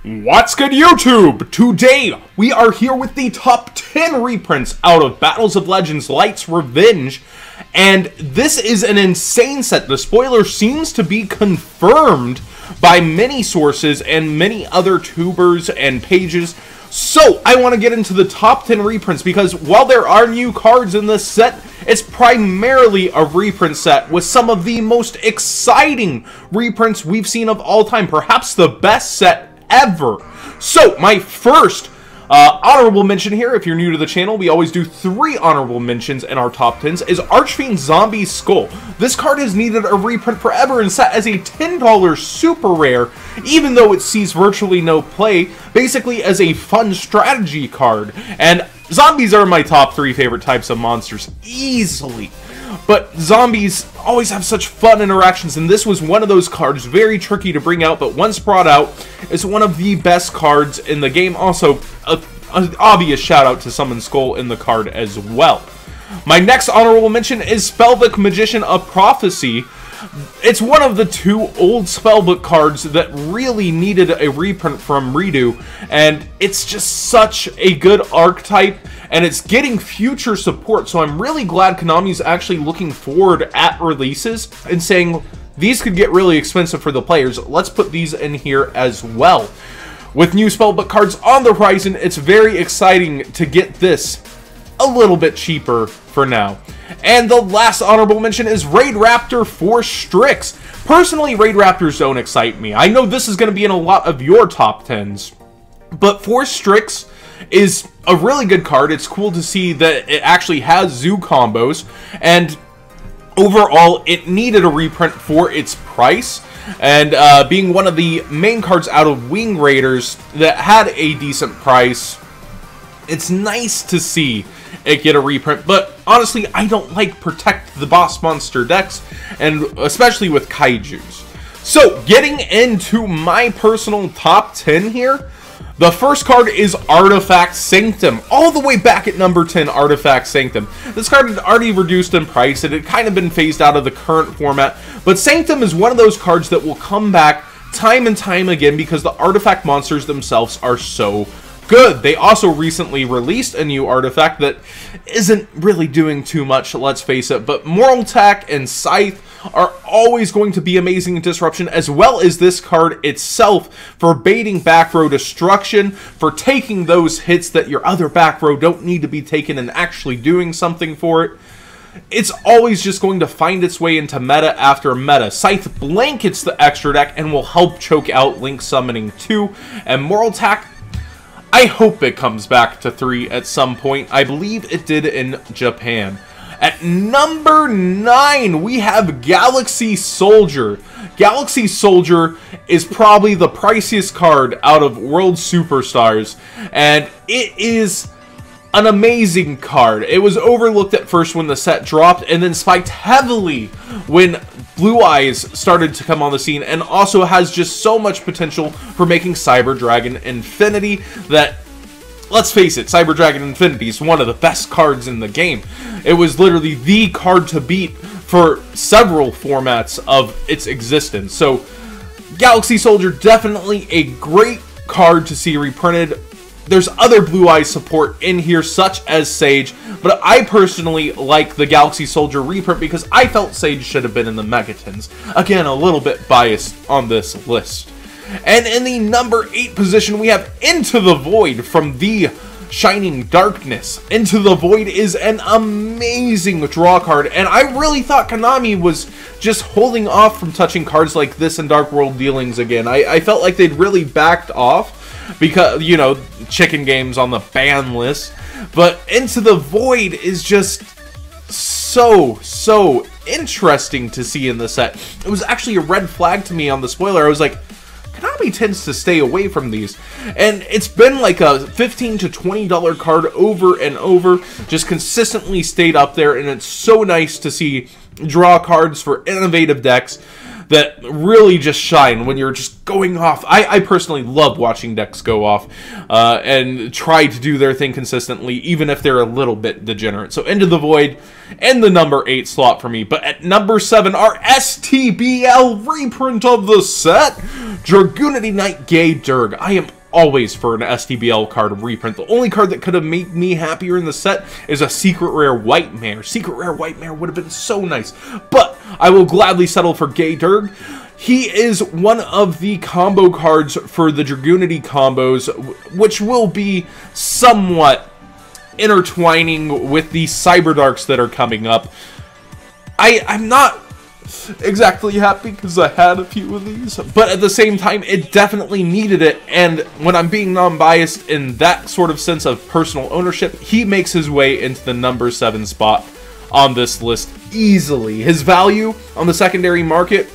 What's good, YouTube? Today, we are here with the top 10 reprints out of Battles of Legends Light's Revenge, and this is an insane set. The spoiler seems to be confirmed by many sources and many other tubers and pages. So, I want to get into the top 10 reprints because while there are new cards in this set, it's primarily a reprint set with some of the most exciting reprints we've seen of all time, perhaps the best set ever. So, my first honorable mention here, if you're new to the channel, we always do 3 honorable mentions in our top 10s, is Archfiend Zombie Skull. This card has needed a reprint forever and set as a $10 super rare, even though it sees virtually no play, basically as a fun strategy card. And zombies are my top 3 favorite types of monsters, easily. But zombies always have such fun interactions, and this was one of those cards, very tricky to bring out, but once brought out, is one of the best cards in the game. Also, an obvious shout out to Summon Skull in the card as well. My next honorable mention is Spellbook Magician of Prophecy. It's one of the 2 old spellbook cards that really needed a reprint from Redo, and it's just such a good archetype, and it's getting future support, so I'm really glad Konami's actually looking forward at releases and saying, these could get really expensive for the players, let's put these in here as well. With new spellbook cards on the horizon, it's very exciting to get this a little bit cheaper for now. And the last honorable mention is Raid Raptor for Strix. Personally, Raid Raptors don't excite me. I know this is going to be in a lot of your top 10s, but for Strix is a really good card. It's cool to see that it actually has zoo combos, and overall, it needed a reprint for its price. And being one of the main cards out of Wing Raiders that had a decent price, it's nice to see it get a reprint. But honestly, I don't like Protect the Boss Monster decks, and especially with Kaijus. So, getting into my personal top 10 here, the first card is Artifact Sanctum. All the way back at number 10, Artifact Sanctum. This card had already reduced in price. It had kind of been phased out of the current format. But Sanctum is one of those cards that will come back time and time again because the artifact monsters themselves are so good. They also recently released a new artifact that isn't really doing too much, let's face it. But Moral Attack and Scythe are always going to be amazing in Disruption, as well as this card itself for baiting back row destruction, for taking those hits that your other back row don't need to be taken and actually doing something for it. It's always just going to find its way into meta after meta. Scythe blankets the extra deck and will help choke out Link Summoning 2. And Moral Attack, I hope it comes back to 3 at some point. I believe it did in Japan. At number 9, we have Galaxy Soldier. Galaxy Soldier is probably the priciest card out of World Superstars, and it is an amazing card. It was overlooked at first when the set dropped, and then spiked heavily when Blue Eyes started to come on the scene, and also has just so much potential for making Cyber Dragon Infinity that, let's face it, Cyber Dragon Infinity is one of the best cards in the game. It was literally the card to beat for several formats of its existence. So, Galaxy Soldier, definitely a great card to see reprinted. There's other Blue Eyes support in here, such as Sage, but I personally like the Galaxy Soldier reprint because I felt Sage should have been in the Megatons. Again, a little bit biased on this list. And in the number 8 position, we have Into the Void from the Shining Darkness. Into the Void is an amazing draw card, and I really thought Konami was just holding off from touching cards like this in Dark World Dealings again. I felt like they'd really backed off because, you know, chicken games on the ban list. But Into the Void is just so interesting to see in the set. It was actually a red flag to me on the spoiler. I was like, Konami tends to stay away from these, and it's been like a $15 to $20 card over and over, just consistently stayed up there, and it's so nice to see draw cards for innovative decks that really just shine when you're just going off. I personally love watching decks go off and try to do their thing consistently, even if they're a little bit degenerate. So Into the Void and the number 8 slot for me. But at number 7, our STBL reprint of the set, Dragoonity Knight Gay Durg. I am always for an STBL card reprint. The only card that could have made me happier in the set is a Secret Rare White Mare. Secret Rare White Mare would have been so nice, but I will gladly settle for Gay Durg. He is one of the combo cards for the Dragoonity combos, which will be somewhat intertwining with the Cyberdarks that are coming up. I'm not exactly happy because I had a few of these, but at the same time it definitely needed it, and when I'm being non-biased in that sort of sense of personal ownership, he makes his way into the number 7 spot on this list easily. His value on the secondary market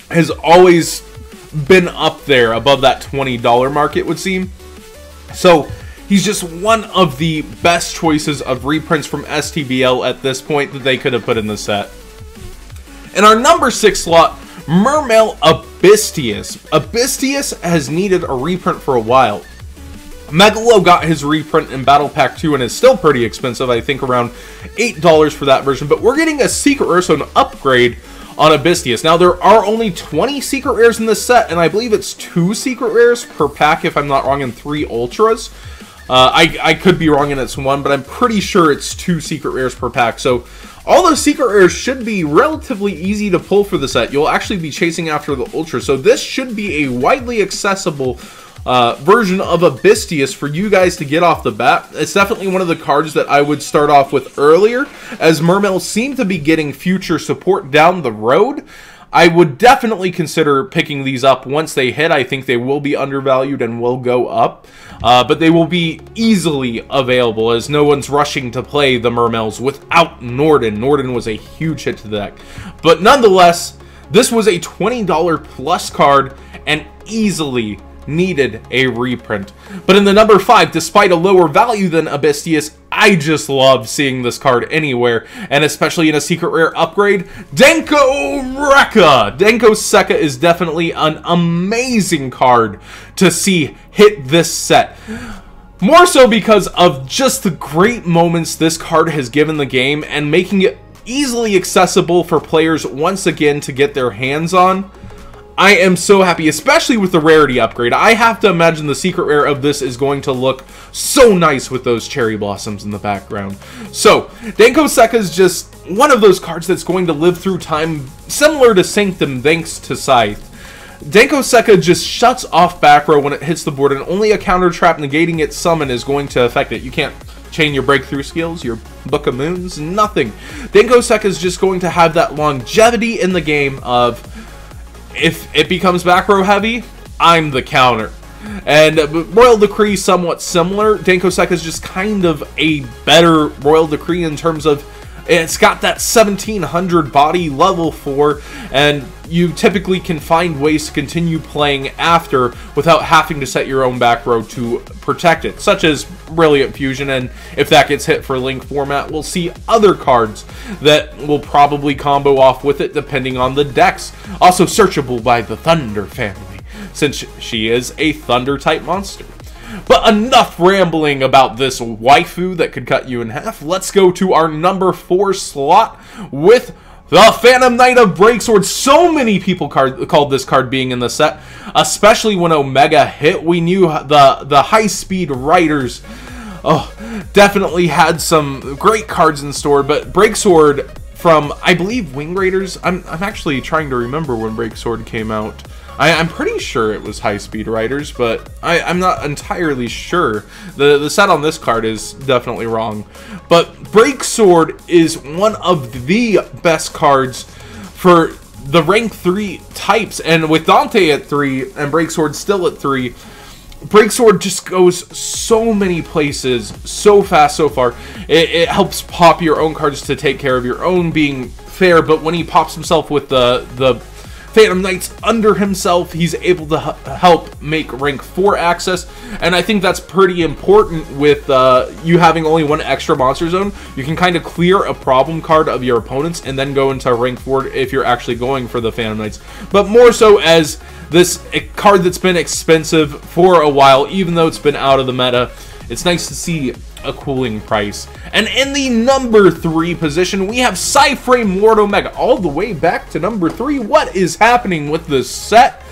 has always been up there above that $20 mark, it would seem. So he's just one of the best choices of reprints from STBL at this point that they could have put in the set. In our number 6 slot, Mermail Abystius. Abystius has needed a reprint for a while. Megalo got his reprint in Battle Pack 2 and is still pretty expensive, I think around $8 for that version, but we're getting a Secret Rare, so an upgrade on Abystius. Now, there are only 20 Secret Rares in this set, and I believe it's 2 Secret Rares per pack, if I'm not wrong, and 3 Ultras. I could be wrong and it's 1, but I'm pretty sure it's 2 Secret Rares per pack, so all the Secret Rares should be relatively easy to pull for the set. You'll actually be chasing after the Ultra, so this should be a widely accessible version of Abystius for you guys to get off the bat. It's definitely one of the cards that I would start off with earlier, as Mermail seem to be getting future support down the road. I would definitely consider picking these up once they hit. I think they will be undervalued and will go up, but they will be easily available as no one's rushing to play the Mermails without Norden. Norden was a huge hit to the deck. But nonetheless, this was a $20 plus card and easily needed a reprint. But in the number 5, despite a lower value than Abystius, I just love seeing this card anywhere, and especially in a Secret Rare upgrade, Denko Rekka! Denko Sekka is definitely an amazing card to see hit this set. More so because of just the great moments this card has given the game and making it easily accessible for players once again to get their hands on. I am so happy, especially with the rarity upgrade. I have to imagine the Secret Rare of this is going to look so nice with those cherry blossoms in the background. So, Denko Sekka is just one of those cards that's going to live through time, similar to Sanctum thanks to Scythe. Denko Sekka just shuts off back row when it hits the board, and only a counter trap negating its summon is going to affect it. You can't chain your breakthrough skills, your Book of Moons, nothing. Denko Sekka is just going to have that longevity in the game of, if it becomes back row heavy, I'm the counter. And Royal Decree somewhat similar. Denko Sekka is just kind of a better Royal Decree in terms of it's got that 1700 body level 4, and you typically can find ways to continue playing after without having to set your own back row to protect it, such as Brilliant Fusion, and if that gets hit for Link format, we'll see other cards that will probably combo off with it depending on the decks. Also searchable by the Thunder family, since she is a Thunder type monster. But enough rambling about this waifu that could cut you in half. Let's go to our number 4 slot with the Phantom Knight of Breaksword. So many people called this card being in the set, especially when Omega hit. We knew the high-speed riders definitely had some great cards in store, but Breaksword from, I believe, Wing Raiders. I'm actually trying to remember when Breaksword came out. I'm pretty sure it was High Speed Riders, but I'm not entirely sure. The set on this card is definitely wrong. But Breaksword is one of the best cards for the rank 3 types, and with Dante at 3 and Breaksword still at 3, Breaksword just goes so many places, so fast, so far. It helps pop your own cards to take care of your own being fair, but when he pops himself with the Phantom Knights under himself. He's able to help make rank 4 access, and I think that's pretty important with you having only one extra monster zone. You can kind of clear a problem card of your opponents and then go into rank 4 if you're actually going for the Phantom Knights, but more so as this card that's been expensive for a while, even though it's been out of the meta. It's nice to see a cooling price. And in the number 3 position, we have Psyframe Lord Omega, all the way back to number 3. What is happening with this set?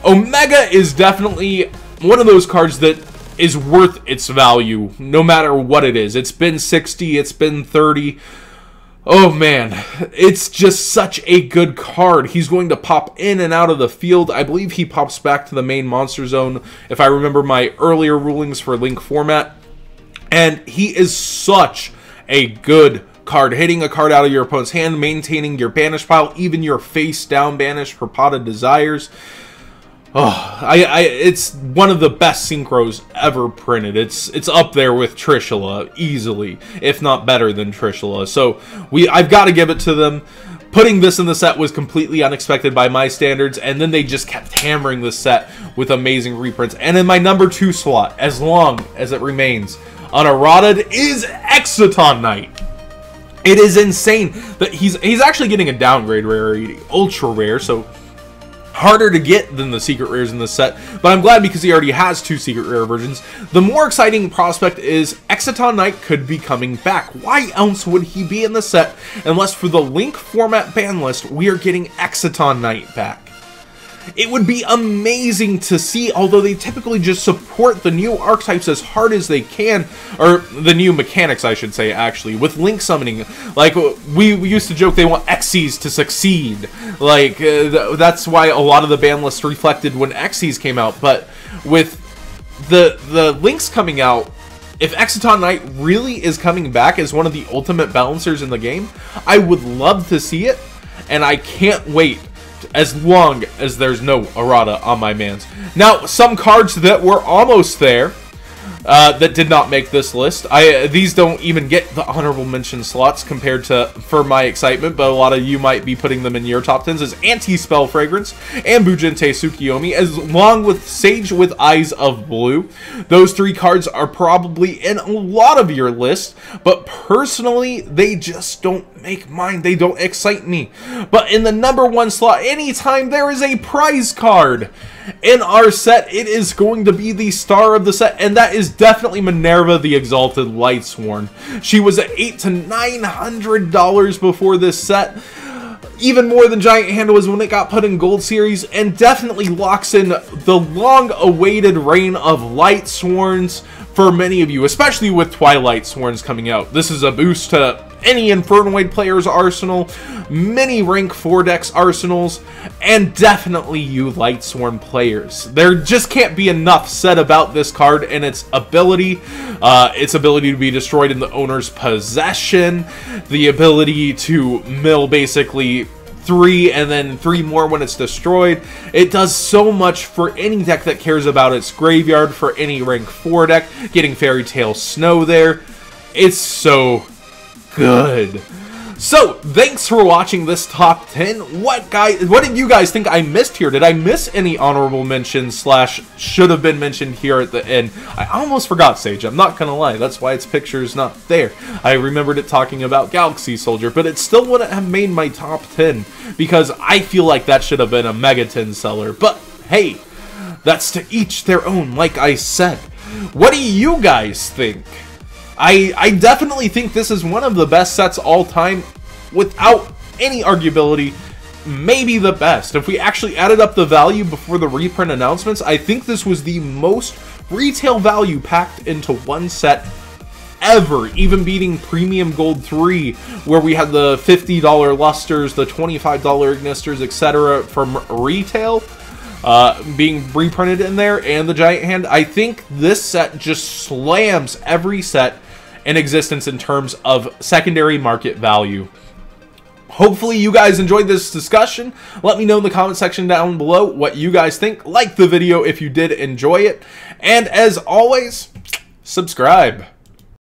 Omega is definitely one of those cards that is worth its value, no matter what it is. It's been 60, it's been 30. Oh man, it's just such a good card. He's going to pop in and out of the field. I believe he pops back to the main monster zone, if I remember my earlier rulings for Link format. And he is such a good card. Hitting a card out of your opponent's hand, maintaining your banish pile, even your face down banish for Pot of Desires. Oh, it's one of the best synchros ever printed. It's up there with Trishula easily, if not better than Trishula. So I've got to give it to them. Putting this in the set was completely unexpected by my standards, and then they just kept hammering the set with amazing reprints. And in my number 2 slot, as long as it remains unerrated, is Exciton Knight. It is insane that he's actually getting a downgrade rarity, ultra rare, so harder to get than the secret rares in this set, but I'm glad because he already has 2 secret rare versions. The more exciting prospect is Exciton Knight could be coming back. Why else would he be in the set unless for the Link format ban list we are getting Exciton Knight back? It would be amazing to see, although they typically just support the new archetypes as hard as they can, or the new mechanics, I should say, actually, with Link summoning. Like, we used to joke they want Xyz to succeed. Like, that's why a lot of the ban list reflected when Xyz came out, but with the Links coming out, if Exciton Knight really is coming back as one of the ultimate balancers in the game, I would love to see it, and I can't wait as long as there's no errata on my mans. Now, some cards that were almost there that did not make this list. These don't even get the honorable mention slots compared to for my excitement, but a lot of you might be putting them in your top 10s as Anti-Spell Fragrance and Bujinte Tsukiyomi, as along with Sage with Eyes of Blue. Those 3 cards are probably in a lot of your lists, but personally, they just don't make mine. They don't excite me. But in the number 1 slot, anytime there is a prize card in our set, it is going to be the star of the set, and that is definitely Minerva the Exalted Lightsworn. She was at $800 to $900 before this set. Even more than Giant Hand was when it got put in Gold Series, and definitely locks in the long-awaited reign of Lightsworns for many of you, especially with Twilight Sworns coming out. This is a boost to any Infernoid player's arsenal, many rank 4 decks arsenals, and definitely you Lightsworn players. There just can't be enough said about this card and its ability to be destroyed in the owner's possession, the ability to mill basically 3 and then 3 more when it's destroyed. It does so much for any deck that cares about its graveyard, for any rank 4 deck, getting Fairy Tale Snow there. It's so good. So, thanks for watching this top 10. What did you guys think I missed here? Did I miss any honorable mentions slash should have been mentioned here at the end? I almost forgot Sage, I'm not gonna lie. That's why its picture is not there. I remembered it talking about Galaxy Soldier, but it still wouldn't have made my top 10 because I feel like that should have been a Mega 10 seller. But hey, that's to each their own, like I said. What do you guys think? I definitely think this is one of the best sets all time, without any arguability, maybe the best. If we actually added up the value before the reprint announcements, I think this was the most retail value packed into one set ever, even beating Premium Gold 3, where we had the $50 lusters, the $25 ignisters, etc. from retail being reprinted in there, and the Giant Hand. I think this set just slams every set in existence in terms of secondary market value. Hopefully you guys enjoyed this discussion. Let me know in the comment section down below what you guys think. Like the video if you did enjoy it. And as always, subscribe.